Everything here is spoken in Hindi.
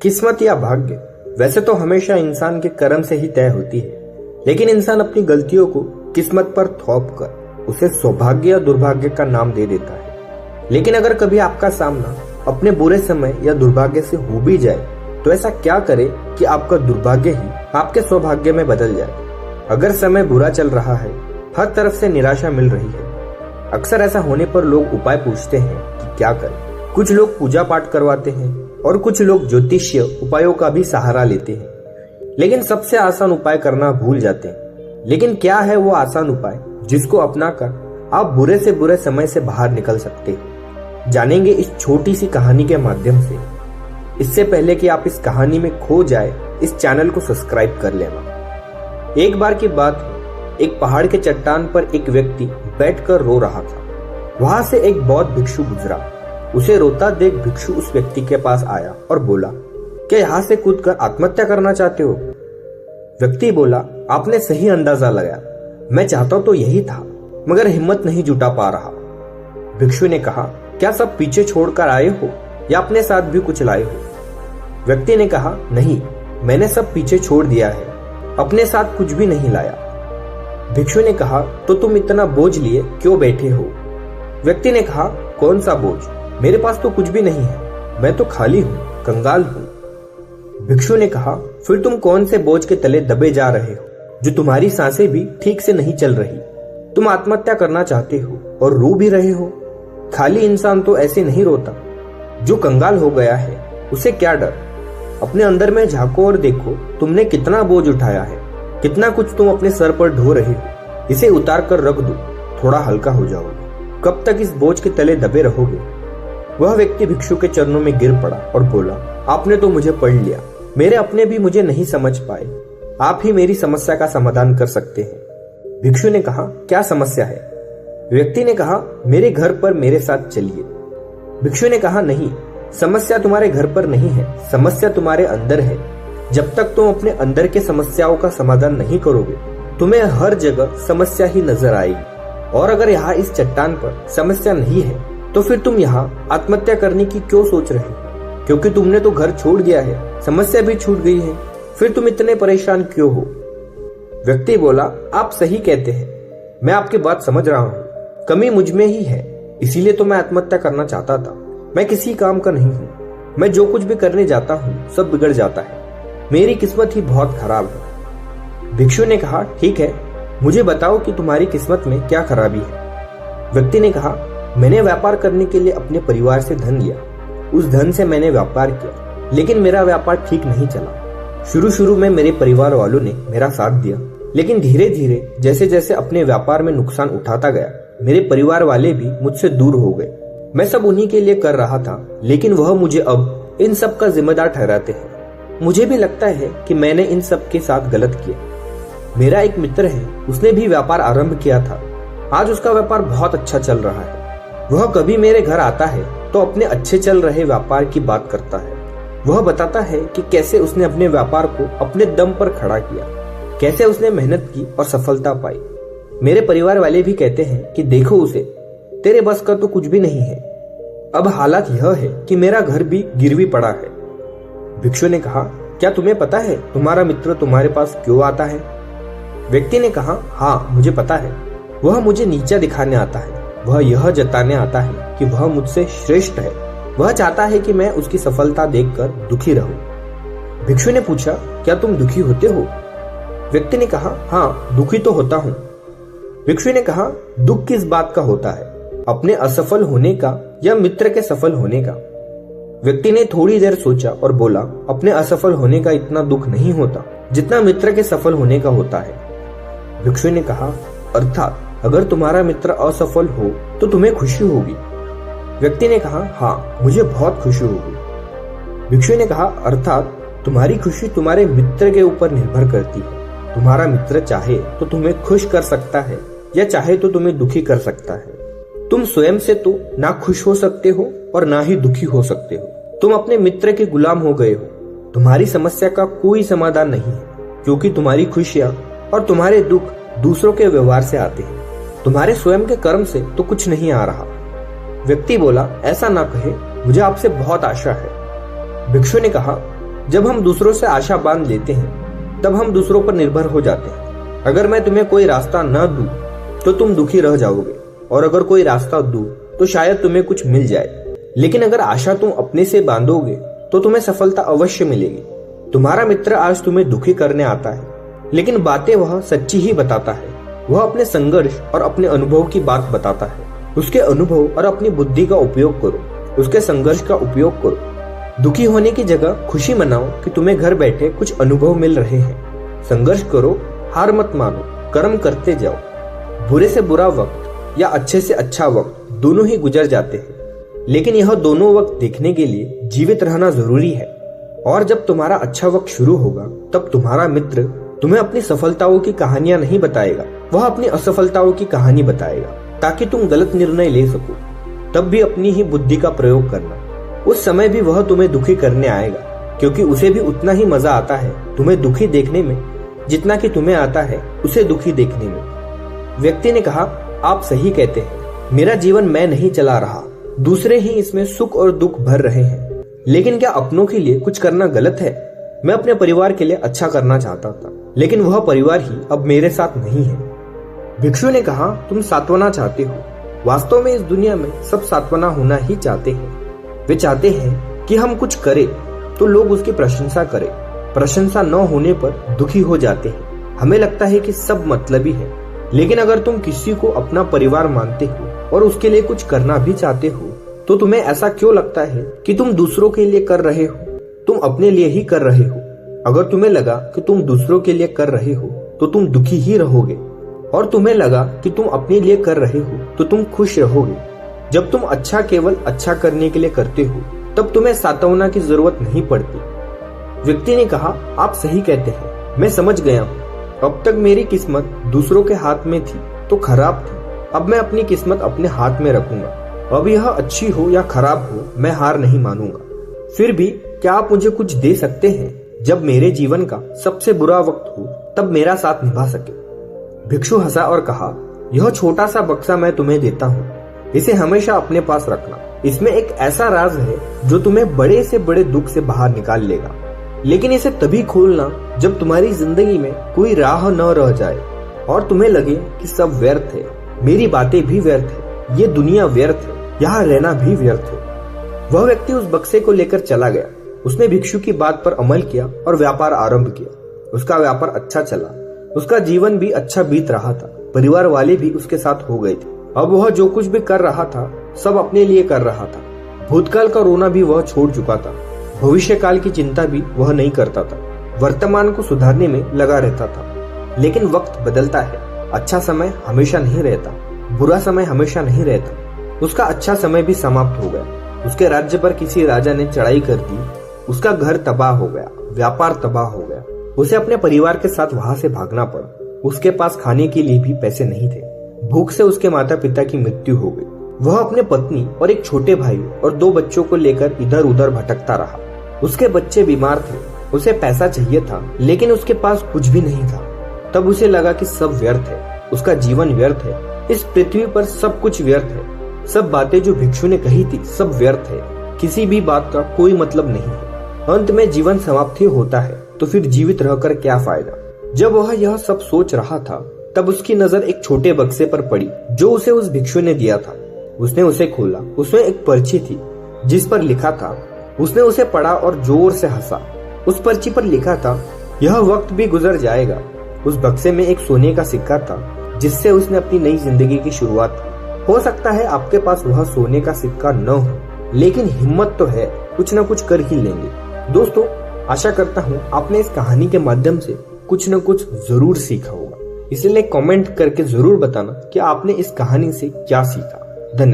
किस्मत या भाग्य वैसे तो हमेशा इंसान के कर्म से ही तय होती है, लेकिन इंसान अपनी गलतियों को किस्मत पर थोप कर उसे सौभाग्य या दुर्भाग्य का नाम दे देता है। लेकिन अगर कभी आपका सामना अपने बुरे समय या दुर्भाग्य से हो भी जाए तो ऐसा क्या करे कि आपका दुर्भाग्य ही आपके सौभाग्य में बदल जाए। अगर समय बुरा चल रहा है, हर तरफ से निराशा मिल रही है, अक्सर ऐसा होने पर लोग उपाय पूछते हैं कि क्या करें। कुछ लोग पूजा पाठ करवाते हैं और कुछ लोग ज्योतिषीय उपायों का भी सहारा लेते हैं, लेकिन सबसे आसान उपाय करना भूल जाते हैं। लेकिन क्या है वो आसान उपाय जिसको अपनाकर आप बुरे से बुरे समय से बाहर निकल सकते हैं? जानेंगे इस छोटी सी कहानी के माध्यम से। इससे पहले कि आप इस कहानी में खो जाए, इस चैनल को सब्सक्राइब कर लेना। एक बार की बात है, एक पहाड़ के चट्टान पर एक व्यक्ति बैठकर रो रहा था। वहां से एक बौद्ध भिक्षु गुजरा। उसे रोता देख भिक्षु उस व्यक्ति के पास आया और बोला, क्या यहाँ से कूदकर आत्महत्या करना चाहते हो? व्यक्ति बोला, आपने सही अंदाजा लगाया, मैं चाहता तो यही था, मगर हिम्मत नहीं जुटा पा रहा। भिक्षु ने कहा, क्या सब पीछे छोड़कर आए हो या अपने साथ भी कुछ लाए हो? व्यक्ति ने कहा, नहीं, मैंने सब पीछे छोड़ दिया है, अपने साथ कुछ भी नहीं लाया। भिक्षु ने कहा, तो तुम इतना बोझ लिए क्यों बैठे हो? व्यक्ति ने कहा, कौन सा बोझ? मेरे पास तो कुछ भी नहीं है, मैं तो खाली हूँ, कंगाल हूँ। भिक्षु ने कहा, फिर तुम कौन से बोझ के तले दबे जा रहे हो जो तुम्हारी सांसें भी ठीक से नहीं चल रही? तुम आत्महत्या करना चाहते हो और रो भी रहे हो। खाली इंसान तो ऐसे नहीं रोता। जो कंगाल हो गया है उसे क्या डर? अपने अंदर में झांको और देखो तुमने कितना बोझ उठाया है, कितना कुछ तुम अपने सर पर ढो रहे हो। इसे उतार कर रख दो, थोड़ा हल्का हो जाओगे। कब तक इस बोझ के तले दबे रहोगे? वह व्यक्ति भिक्षु के चरणों में गिर पड़ा और बोला, आपने तो मुझे पढ़ लिया, मेरे अपने भी मुझे नहीं समझ पाए, आप ही मेरी समस्या का समाधान कर सकते हैं। भिक्षु ने कहा, क्या समस्या है? व्यक्ति ने कहा, मेरे घर पर मेरे साथ चलिए। भिक्षु ने कहा, नहीं, समस्या तुम्हारे घर पर नहीं है, समस्या तुम्हारे अंदर है। जब तक तुम अपने अंदर के समस्याओं का समाधान नहीं करोगे, तुम्हें हर जगह समस्या ही नजर आएगी। और अगर यहाँ इस चट्टान पर समस्या नहीं है तो फिर तुम यहाँ आत्महत्या करने की क्यों सोच रहे हो? क्योंकि तुमने तो घर छोड़ दिया है, समस्या भी छूट गई है, फिर तुम इतने परेशान क्यों हो? व्यक्ति बोला, आप सही कहते हैं, मैं आपकी बात समझ रहा हूँ, कमी मुझ में ही है, इसीलिए तो मैं आत्महत्या करना चाहता था। मैं किसी काम का नहीं हूँ, मैं जो कुछ भी करने जाता हूँ सब बिगड़ जाता है, मेरी किस्मत ही बहुत खराब है। भिक्षु ने कहा, ठीक है, मुझे बताओ कि तुम्हारी किस्मत में क्या खराबी है? व्यक्ति ने कहा, मैंने व्यापार करने के लिए अपने परिवार से धन लिया, उस धन से मैंने व्यापार किया, लेकिन मेरा व्यापार ठीक नहीं चला। शुरू में मेरे परिवार वालों ने मेरा साथ दिया, लेकिन धीरे धीरे जैसे जैसे अपने व्यापार में नुकसान उठाता गया, मेरे परिवार वाले भी मुझसे दूर हो गए। मैं सब उन्हीं के लिए कर रहा था, लेकिन वह मुझे अब इन सब का जिम्मेदार ठहराते हैं। मुझे भी लगता है कि मैंने इन सब के साथ गलत किया। मेरा एक मित्र है, उसने भी व्यापार आरंभ किया था, आज उसका व्यापार बहुत अच्छा चल रहा है। वह कभी मेरे घर आता है तो अपने अच्छे चल रहे व्यापार की बात करता है। वह बताता है कि कैसे उसने अपने व्यापार को अपने दम पर खड़ा किया, कैसे उसने मेहनत की और सफलता पाई। मेरे परिवार वाले भी कहते हैं कि देखो उसे, तेरे बस का तो कुछ भी नहीं है। अब हालात यह है कि मेरा घर भी गिरवी पड़ा है। भिक्षु ने कहा, क्या तुम्हें पता है तुम्हारा मित्र तुम्हारे पास क्यों आता है? व्यक्ति ने कहा, हाँ, मुझे पता है। वह मुझे नीचा दिखाने आता है, वह यह जताने आता है कि वह मुझसे श्रेष्ठ है, वह चाहता है कि मैं उसकी सफलता देखकर दुखी रहूं। भिक्षु ने पूछा, क्या तुम दुखी होते हो? व्यक्ति ने कहा, हाँ, दुखी तो होता हूँ। भिक्षु ने कहा, दुख किस बात का होता है, अपने असफल होने का या मित्र के सफल होने का? व्यक्ति ने थोड़ी देर सोचा और बोला, अपने असफल होने का इतना दुख नहीं होता जितना मित्र के सफल होने का होता है। भिक्षु ने कहा, अर्थात अगर तुम्हारा मित्र असफल हो तो तुम्हें खुशी होगी? व्यक्ति ने कहा, हाँ, मुझे बहुत खुशी होगी। भिक्षु ने कहा, अर्थात तुम्हारी खुशी तुम्हारे मित्र के ऊपर निर्भर करती है। तुम्हारा मित्र चाहे तो तुम्हें खुश कर सकता है या चाहे तो तुम्हें दुखी कर सकता है। तुम स्वयं से तो ना खुश हो सकते हो और ना ही दुखी हो सकते हो। तुम अपने मित्र के गुलाम हो गए हो। तुम्हारी समस्या का कोई समाधान नहीं है, क्योंकि तुम्हारी खुशियां और तुम्हारे दुख दूसरों के व्यवहार से आते हैं, तुम्हारे स्वयं के कर्म से तो कुछ नहीं आ रहा। व्यक्ति बोला, ऐसा ना कहे, मुझे आपसे बहुत आशा है। भिक्षु ने कहा, जब हम दूसरों से आशा बांध लेते हैं तब हम दूसरों पर निर्भर हो जाते हैं। अगर मैं तुम्हें कोई रास्ता न दूं तो तुम दुखी रह जाओगे, और अगर कोई रास्ता दूं तो शायद तुम्हें कुछ मिल जाए। लेकिन अगर आशा तुम अपने से बांधोगे तो तुम्हें सफलता अवश्य मिलेगी। तुम्हारा मित्र आज तुम्हें दुखी करने आता है, लेकिन बातें वह सच्ची ही बताता है। वह अपने संघर्ष और अपने अनुभव की बात बताता है। उसके अनुभव और अपनी बुद्धि का उपयोग करो, उसके संघर्ष का उपयोग करो। दुखी होने की जगह खुशी मनाओ कि तुम्हें घर बैठे कुछ अनुभव मिल रहे हैं। संघर्ष करो, हार मत मानो, कर्म करते जाओ। बुरे से बुरा वक्त या अच्छे से अच्छा वक्त दोनों ही गुजर जाते हैं, लेकिन यह दोनों वक्त देखने के लिए जीवित रहना जरूरी है। और जब तुम्हारा अच्छा वक्त शुरू होगा तब तुम्हारा मित्र तुम्हें अपनी सफलताओं की कहानियां नहीं बताएगा, वह अपनी असफलताओं की कहानी बताएगा, ताकि तुम गलत निर्णय ले सको। तब भी अपनी ही बुद्धि का प्रयोग करना। उस समय भी वह तुम्हें दुखी करने आएगा, क्योंकि उसे भी उतना ही मजा आता है तुम्हें दुखी देखने में जितना कि तुम्हें आता है उसे दुखी देखने में। व्यक्ति ने कहा, आप सही कहते हैं, मेरा जीवन मैं नहीं चला रहा, दूसरे ही इसमें सुख और दुख भर रहे हैं। लेकिन क्या अपनों के लिए कुछ करना गलत है? मैं अपने परिवार के लिए अच्छा करना चाहता था, लेकिन वह परिवार ही अब मेरे साथ नहीं है। भिक्षु ने कहा, तुम सांत्वना चाहते हो। वास्तव में इस दुनिया में सब सांत्वना होना ही चाहते हैं। वे चाहते हैं कि हम कुछ करें तो लोग उसकी प्रशंसा करें। प्रशंसा न होने पर दुखी हो जाते हैं। हमें लगता है कि सब मतलबी है, लेकिन अगर तुम किसी को अपना परिवार मानते हो और उसके लिए कुछ करना भी चाहते हो तो तुम्हें ऐसा क्यों लगता है कि तुम दूसरों के लिए कर रहे हो? तुम अपने लिए ही कर रहे हो। अगर तुम्हें लगा कि तुम दूसरों के लिए कर रहे हो तो तुम दुखी ही रहोगे, और तुम्हें लगा कि तुम अपने लिए कर रहे हो तो तुम खुश रहोगे। जब तुम अच्छा केवल अच्छा करने के लिए करते हो तब तुम्हें सांत्वना की जरूरत नहीं पड़ती। व्यक्ति ने कहा, आप सही कहते हैं, मैं समझ गया हूँ। अब तक मेरी किस्मत दूसरों के हाथ में थी तो खराब थी। अब मैं अपनी किस्मत अपने हाथ में रखूंगा। अब यह अच्छी हो या खराब हो, मैं हार नहीं मानूंगा। फिर भी क्या आप मुझे कुछ दे सकते हैं जब मेरे जीवन का सबसे बुरा वक्त हो तब मेरा साथ निभा सके? भिक्षु हंसा और कहा, यह छोटा सा बक्सा मैं तुम्हें देता हूँ, इसे हमेशा अपने पास रखना। इसमें एक ऐसा राज है जो तुम्हें बड़े से बड़े दुख से बाहर निकाल लेगा। लेकिन इसे तभी खोलना जब तुम्हारी जिंदगी में कोई राह न रह जाए और तुम्हें लगे कि सब व्यर्थ है, मेरी बातें भी व्यर्थ है, ये दुनिया व्यर्थ है, यहाँ रहना भी व्यर्थ है। वह व्यक्ति उस बक्से को लेकर चला गया। उसने भिक्षु की बात पर अमल किया और व्यापार आरंभ किया। उसका व्यापार अच्छा चला, उसका जीवन भी अच्छा बीत रहा था। परिवार वाले भी उसके साथ हो गए थे। अब वह जो कुछ भी कर रहा था सब अपने लिए कर रहा था। भूतकाल का रोना भी वह छोड़ चुका था। भविष्य काल की चिंता भी वह नहीं करता था। वर्तमान को सुधारने में लगा रहता था। लेकिन वक्त बदलता है। अच्छा समय हमेशा नहीं रहता, बुरा समय हमेशा नहीं रहता। उसका अच्छा समय भी समाप्त हो गया। उसके राज्य पर किसी राजा ने चढ़ाई कर दी। उसका घर तबाह हो गया, व्यापार तबाह हो गया। उसे अपने परिवार के साथ वहां से भागना पड़ा। उसके पास खाने के लिए भी पैसे नहीं थे। भूख से उसके माता पिता की मृत्यु हो गई। वह अपने पत्नी और एक छोटे भाई और 2 बच्चों को लेकर इधर उधर भटकता रहा। उसके बच्चे बीमार थे, उसे पैसा चाहिए था, लेकिन उसके पास कुछ भी नहीं था। तब उसे लगा कि सब व्यर्थ है, उसका जीवन व्यर्थ है, इस पृथ्वी पर सब कुछ व्यर्थ है। सब बातें जो भिक्षु ने कही थी सब व्यर्थ है, किसी भी बात का कोई मतलब नहीं है। अंत में जीवन समाप्त ही होता है, तो फिर जीवित रहकर क्या फायदा? जब वह यह सब सोच रहा था तब उसकी नजर एक छोटे बक्से पर पड़ी जो उसे उस भिक्षु ने दिया था। उसने उसे खोला। उसमें एक पर्ची थी जिस पर लिखा था। उसने उसे पढ़ा और जोर से हंसा। उस पर्ची पर लिखा था, यह वक्त भी गुजर जाएगा। उस बक्से में एक सोने का सिक्का था जिससे उसने अपनी नई जिंदगी की शुरुआत की। हो सकता है आपके पास वह सोने का सिक्का न हो, लेकिन हिम्मत तो है, कुछ न कुछ कर ही लेंगे। दोस्तों, आशा करता हूँ आपने इस कहानी के माध्यम से कुछ न कुछ जरूर सीखा होगा। इसलिए कमेंट करके जरूर बताना कि आपने इस कहानी से क्या सीखा। धन्यवाद।